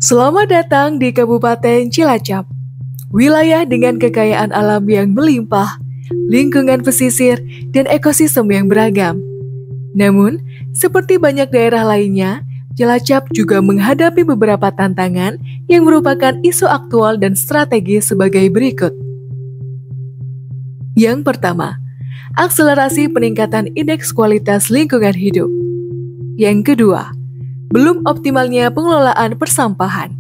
Selamat datang di Kabupaten Cilacap, wilayah dengan kekayaan alam yang melimpah, lingkungan pesisir, dan ekosistem yang beragam. Namun, seperti banyak daerah lainnya, Cilacap juga menghadapi beberapa tantangan yang merupakan isu aktual dan strategis sebagai berikut. Yang pertama, akselerasi peningkatan indeks kualitas lingkungan hidup. Yang kedua, belum optimalnya pengelolaan persampahan.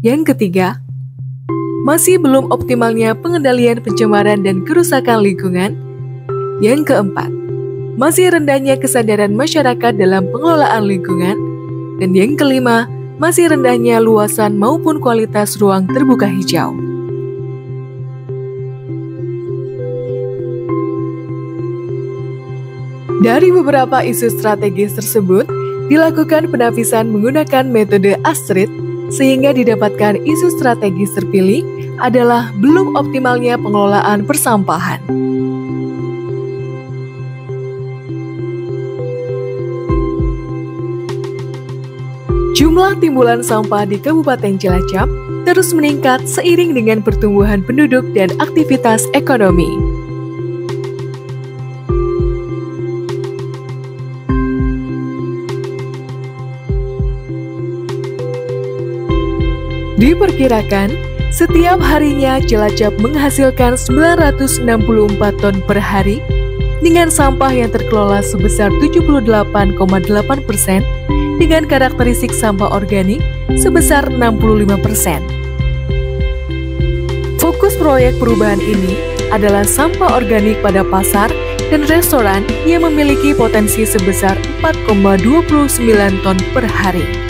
Yang ketiga, masih belum optimalnya pengendalian pencemaran dan kerusakan lingkungan. Yang keempat, masih rendahnya kesadaran masyarakat dalam pengelolaan lingkungan. Dan yang kelima, masih rendahnya luasan maupun kualitas ruang terbuka hijau. Dari beberapa isu strategis tersebut, dilakukan penapisan menggunakan metode ASTRID, sehingga didapatkan isu strategis terpilih adalah belum optimalnya pengelolaan persampahan. Jumlah timbulan sampah di Kabupaten Cilacap terus meningkat seiring dengan pertumbuhan penduduk dan aktivitas ekonomi. Diperkirakan, setiap harinya Cilacap menghasilkan 964 ton per hari dengan sampah yang terkelola sebesar 78,8%, dengan karakteristik sampah organik sebesar 65%. Fokus proyek perubahan ini adalah sampah organik pada pasar dan restoran yang memiliki potensi sebesar 4,29 ton per hari.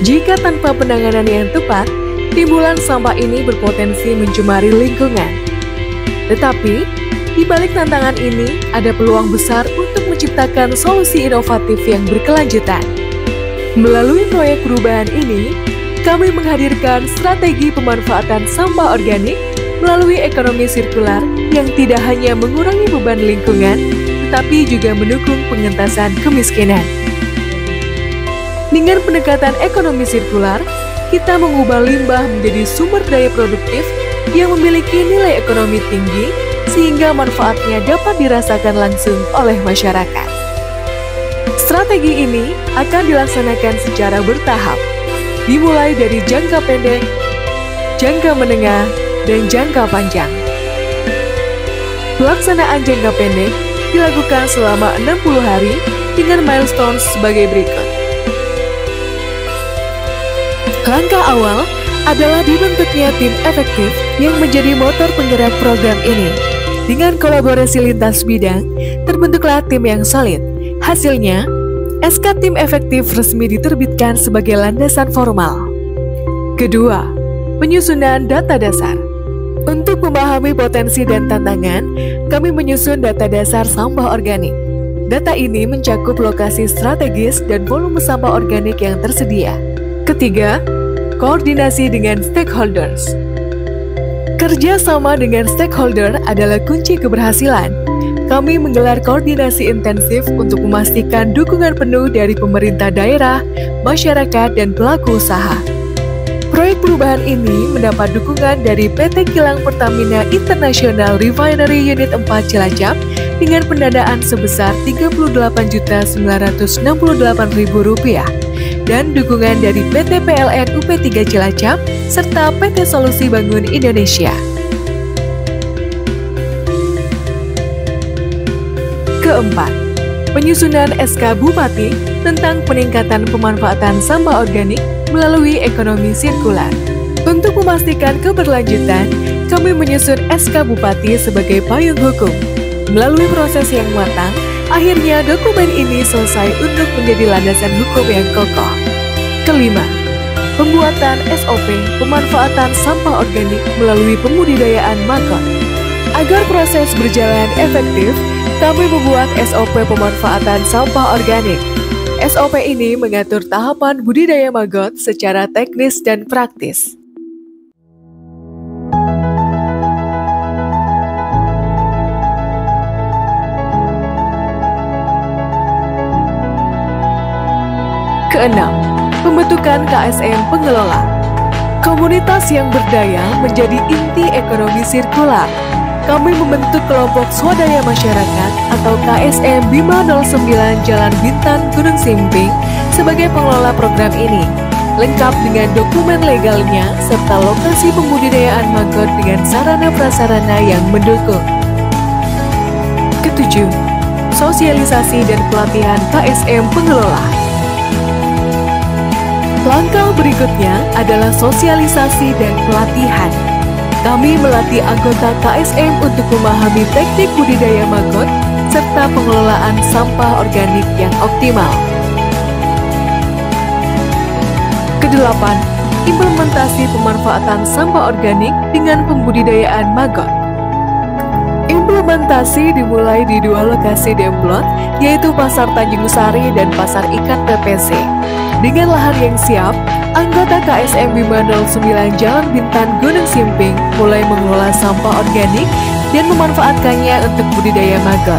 Jika tanpa penanganan yang tepat, timbulan sampah ini berpotensi mencemari lingkungan. Tetapi, di balik tantangan ini, ada peluang besar untuk menciptakan solusi inovatif yang berkelanjutan. Melalui proyek perubahan ini, kami menghadirkan strategi pemanfaatan sampah organik melalui ekonomi sirkular yang tidak hanya mengurangi beban lingkungan, tetapi juga mendukung pengentasan kemiskinan. Dengan pendekatan ekonomi sirkular, kita mengubah limbah menjadi sumber daya produktif yang memiliki nilai ekonomi tinggi, sehingga manfaatnya dapat dirasakan langsung oleh masyarakat. Strategi ini akan dilaksanakan secara bertahap, dimulai dari jangka pendek, jangka menengah, dan jangka panjang. Pelaksanaan jangka pendek dilakukan selama 60 hari dengan milestones sebagai berikut. Langkah awal adalah dibentuknya tim efektif yang menjadi motor penggerak program ini. Dengan kolaborasi lintas bidang, terbentuklah tim yang solid. Hasilnya, SK Tim Efektif resmi diterbitkan sebagai landasan formal. Kedua, penyusunan data dasar. Untuk memahami potensi dan tantangan, kami menyusun data dasar sampah organik. Data ini mencakup lokasi strategis dan volume sampah organik yang tersedia. Ketiga, koordinasi dengan stakeholders. Kerja sama dengan stakeholder adalah kunci keberhasilan. Kami menggelar koordinasi intensif untuk memastikan dukungan penuh dari pemerintah daerah, masyarakat, dan pelaku usaha. Proyek perubahan ini mendapat dukungan dari PT Kilang Pertamina International Refinery Unit 4 Cilacap dengan pendanaan sebesar Rp38.968.000 dan dukungan dari PT PLN UP3 Cilacap serta PT Solusi Bangun Indonesia. Keempat, penyusunan SK Bupati tentang peningkatan pemanfaatan sampah organik melalui ekonomi sirkular. Untuk memastikan keberlanjutan, kami menyusun SK Bupati sebagai payung hukum. Melalui proses yang matang, akhirnya dokumen ini selesai untuk menjadi landasan hukum yang kokoh. Kelima, pembuatan SOP pemanfaatan sampah organik melalui pembudidayaan maggot. Agar proses berjalan efektif, kami membuat SOP pemanfaatan sampah organik. SOP ini mengatur tahapan budidaya maggot secara teknis dan praktis. Keenam, Pembentukan KSM pengelola. Komunitas yang berdaya menjadi inti ekonomi sirkular. Kami membentuk kelompok swadaya masyarakat atau KSM Bima 09 Jalan Bintan Gunung Simping sebagai pengelola program ini, lengkap dengan dokumen legalnya serta lokasi pembudidayaan maggot dengan sarana prasarana yang mendukung. Ketujuh, sosialisasi dan pelatihan KSM pengelola. Langkah berikutnya adalah sosialisasi dan pelatihan. Kami melatih anggota KSM untuk memahami teknik budidaya maggot serta pengelolaan sampah organik yang optimal. Kedelapan, implementasi pemanfaatan sampah organik dengan pembudidayaan maggot. Implementasi dimulai di dua lokasi demplot, yaitu Pasar Tanjung Sari dan Pasar Ikan TPC. Dengan lahan yang siap, anggota KSM Bima 09 Jalan Bintan Gunung Simping mulai mengelola sampah organik dan memanfaatkannya untuk budidaya maggot.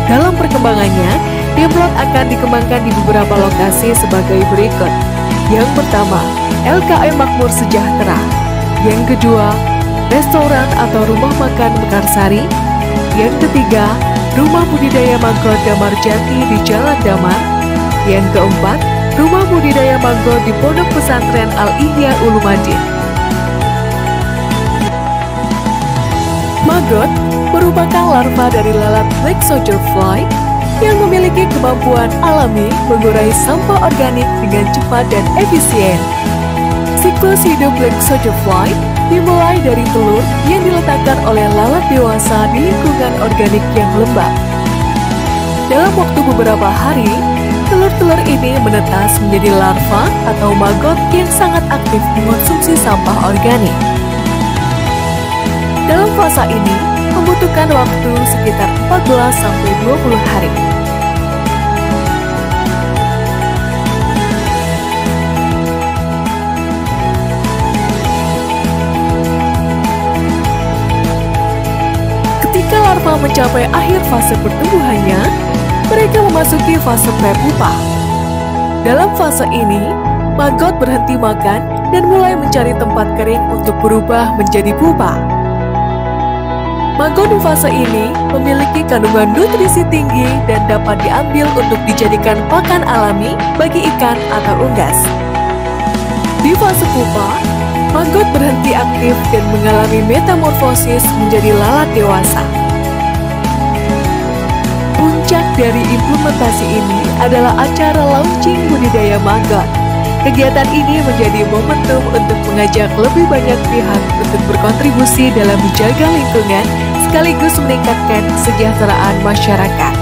Dalam perkembangannya, demplot akan dikembangkan di beberapa lokasi sebagai berikut. Yang pertama, LKM Makmur Sejahtera. Yang kedua, restoran atau rumah makan Mekarsari. Yang ketiga, rumah budidaya maggot Damar Jati di Jalan Damar. Yang keempat, rumah budidaya maggot di Pondok Pesantren Al-Ihya Ulumadin. Maggot merupakan larva dari lalat black soldier fly yang memiliki kemampuan alami mengurai sampah organik dengan cepat dan efisien. Siklus hidup black soldier fly dimulai dari telur yang diletakkan oleh lalat dewasa di lingkungan organik yang lembab. Dalam waktu beberapa hari, telur-telur ini menetas menjadi larva atau maggot yang sangat aktif mengonsumsi sampah organik. Dalam fase ini, membutuhkan waktu sekitar 14-20 hari. Ketika larva mencapai akhir fase pertumbuhannya, mereka memasuki fase prepupa. Dalam fase ini, maggot berhenti makan dan mulai mencari tempat kering untuk berubah menjadi pupa. Maggot di fase ini memiliki kandungan nutrisi tinggi dan dapat diambil untuk dijadikan pakan alami bagi ikan atau unggas. Di fase pupa, maggot berhenti aktif dan mengalami metamorfosis menjadi lalat dewasa. Puncak dari implementasi ini adalah acara launching budidaya maggot. Kegiatan ini menjadi momentum untuk mengajak lebih banyak pihak untuk berkontribusi dalam menjaga lingkungan sekaligus meningkatkan kesejahteraan masyarakat.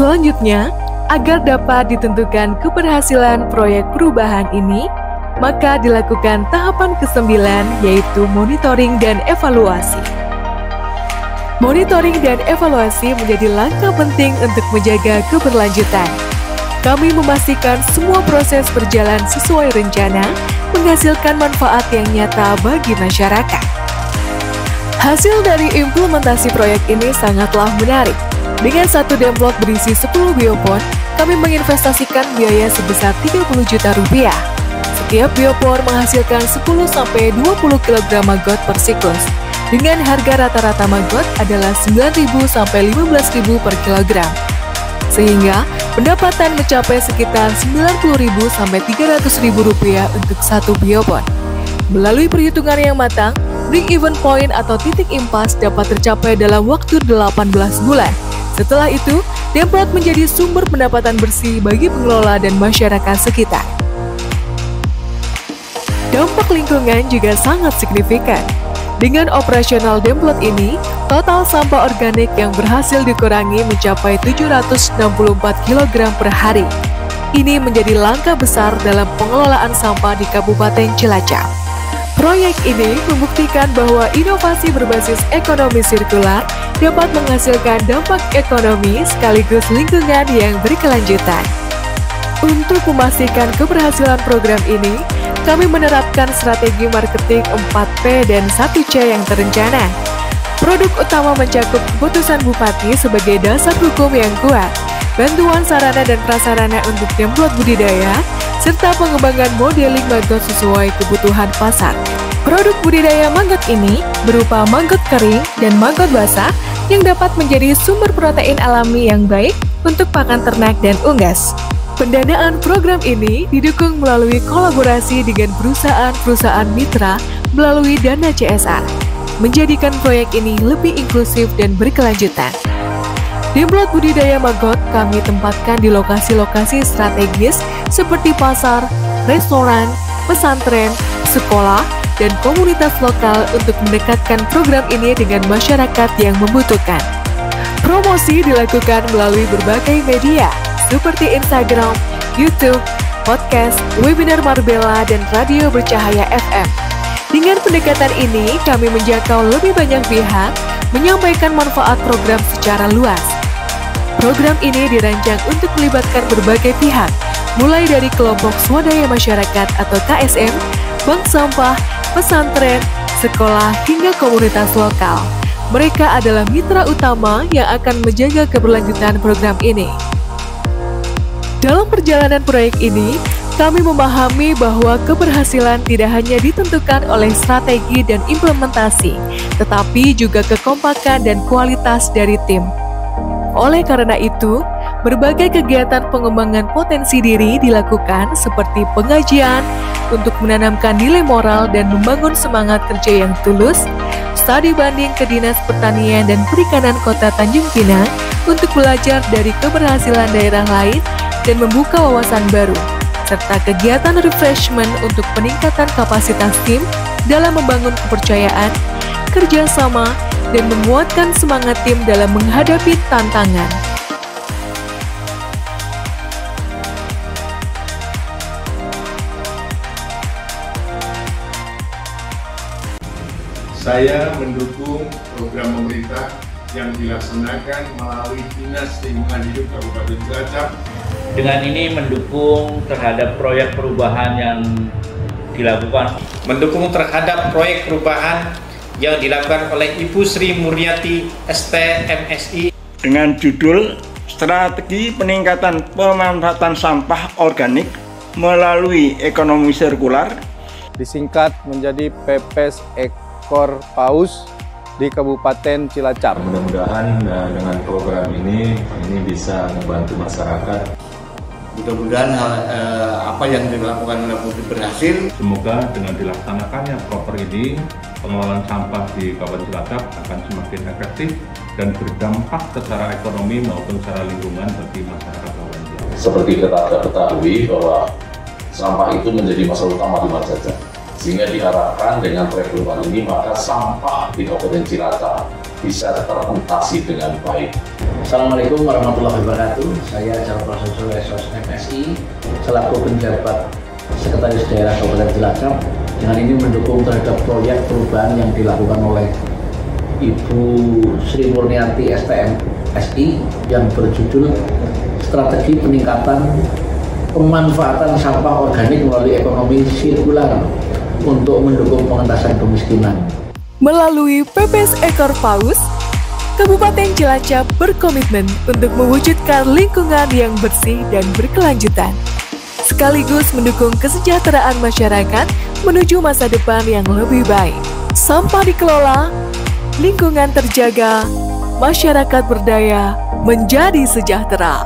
Selanjutnya, agar dapat ditentukan keberhasilan proyek perubahan ini, maka dilakukan tahapan ke-9 yaitu monitoring dan evaluasi. Monitoring dan evaluasi menjadi langkah penting untuk menjaga keberlanjutan. Kami memastikan semua proses berjalan sesuai rencana, menghasilkan manfaat yang nyata bagi masyarakat. Hasil dari implementasi proyek ini sangatlah menarik. Dengan satu demplot berisi 10 biopon, kami menginvestasikan biaya sebesar 30 juta rupiah. Setiap biopor menghasilkan 10-20 kg maggot per siklus. Dengan harga rata-rata maggot adalah 9.000 sampai 15.000 per kilogram. Sehingga pendapatan mencapai sekitar 90.000 sampai 300.000 rupiah untuk satu biopon. Melalui perhitungan yang matang, break-even point atau titik impas dapat tercapai dalam waktu 18 bulan. Setelah itu, demplot menjadi sumber pendapatan bersih bagi pengelola dan masyarakat sekitar. Dampak lingkungan juga sangat signifikan. Dengan operasional demplot ini, total sampah organik yang berhasil dikurangi mencapai 764 kg per hari. Ini menjadi langkah besar dalam pengelolaan sampah di Kabupaten Cilacap. Proyek ini membuktikan bahwa inovasi berbasis ekonomi sirkular dapat menghasilkan dampak ekonomi sekaligus lingkungan yang berkelanjutan. Untuk memastikan keberhasilan program ini, kami menerapkan strategi marketing 4P dan 1C yang terencana. Produk utama mencakup keputusan Bupati sebagai dasar hukum yang kuat, bantuan sarana dan prasarana untuk demplot budidaya, serta pengembangan modeling maggot sesuai kebutuhan pasar. Produk budidaya maggot ini berupa maggot kering dan maggot basah yang dapat menjadi sumber protein alami yang baik untuk pakan ternak dan unggas. Pendanaan program ini didukung melalui kolaborasi dengan perusahaan-perusahaan mitra melalui dana CSR, menjadikan proyek ini lebih inklusif dan berkelanjutan. Demplot budidaya maggot kami tempatkan di lokasi-lokasi strategis seperti pasar, restoran, pesantren, sekolah, dan komunitas lokal untuk mendekatkan program ini dengan masyarakat yang membutuhkan. Promosi dilakukan melalui berbagai media seperti Instagram, YouTube, podcast, webinar Marbella, dan radio bercahaya FM. Dengan pendekatan ini, kami menjangkau lebih banyak pihak, menyampaikan manfaat program secara luas. Program ini dirancang untuk melibatkan berbagai pihak, mulai dari kelompok swadaya masyarakat atau KSM, bank sampah, pesantren, sekolah, hingga komunitas lokal. Mereka adalah mitra utama yang akan menjaga keberlanjutan program ini. Dalam perjalanan proyek ini, kami memahami bahwa keberhasilan tidak hanya ditentukan oleh strategi dan implementasi, tetapi juga kekompakan dan kualitas dari tim. Oleh karena itu, berbagai kegiatan pengembangan potensi diri dilakukan seperti pengajian untuk menanamkan nilai moral dan membangun semangat kerja yang tulus, studi banding ke Dinas Pertanian dan Perikanan Kota Tanjung Pinang untuk belajar dari keberhasilan daerah lain dan membuka wawasan baru, serta kegiatan refreshment untuk peningkatan kapasitas tim dalam membangun kepercayaan, kerjasama, dan menguatkan semangat tim dalam menghadapi tantangan. Saya mendukung program pemerintah yang dilaksanakan melalui Dinas Lingkungan Hidup Kabupaten Cilacap. Dengan ini mendukung terhadap proyek perubahan yang dilakukan. Mendukung terhadap proyek perubahan yang dilakukan oleh Ibu Sri Murniati ST MSI dengan judul Strategi Peningkatan Pemanfaatan Sampah Organik Melalui Ekonomi Sirkular, disingkat menjadi Pepes Ekor Paus di Kabupaten Cilacap. Mudah-mudahan dengan program ini bisa membantu masyarakat. Mudah-mudahan apa yang dilakukan oleh Bupati berhasil. Semoga dengan dilaksanakannya proper ini, pengelolaan sampah di Kabupaten Cilacap akan semakin efektif dan berdampak secara ekonomi maupun secara lingkungan bagi masyarakat Kabupaten Cilacap. Seperti kita ketahui bahwa sampah itu menjadi masalah utama di mana saja. Sehingga diharapkan dengan proyek perubahan ini maka sampah di Kabupaten Cilacap bisa teratasi dengan baik. Assalamualaikum warahmatullahi wabarakatuh. Saya Jarod SOS MSI selaku penjabat Sekretaris Daerah Kabupaten Cilacap dengan ini mendukung terhadap proyek perubahan yang dilakukan oleh Ibu Sri Murniati STM SI yang berjudul Strategi Peningkatan Pemanfaatan Sampah Organik Melalui Ekonomi Sirkular untuk mendukung pengentasan kemiskinan. Melalui Pepes Ekor Paus, Kabupaten Cilacap berkomitmen untuk mewujudkan lingkungan yang bersih dan berkelanjutan, sekaligus mendukung kesejahteraan masyarakat menuju masa depan yang lebih baik. Sampah dikelola, lingkungan terjaga, masyarakat berdaya, menjadi sejahtera.